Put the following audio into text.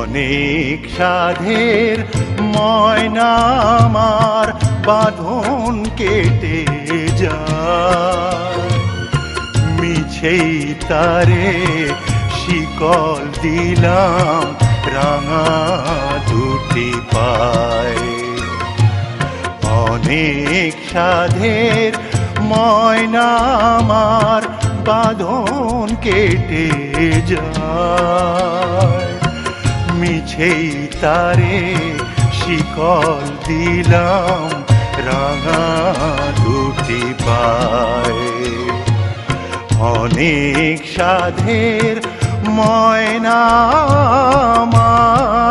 অনেক সাধের ময়না আমার বাঁধন কেটে যায়, মিছেই তারে শিকল দিলাম রাঙা দুটি পায়। অনেক সাধের ময়না আমার বাঁধন কেটে যায়, মিছেই তারে শিকল দিলাম রাঙা দুটি পায়। অনেক সাধের ময়না আমার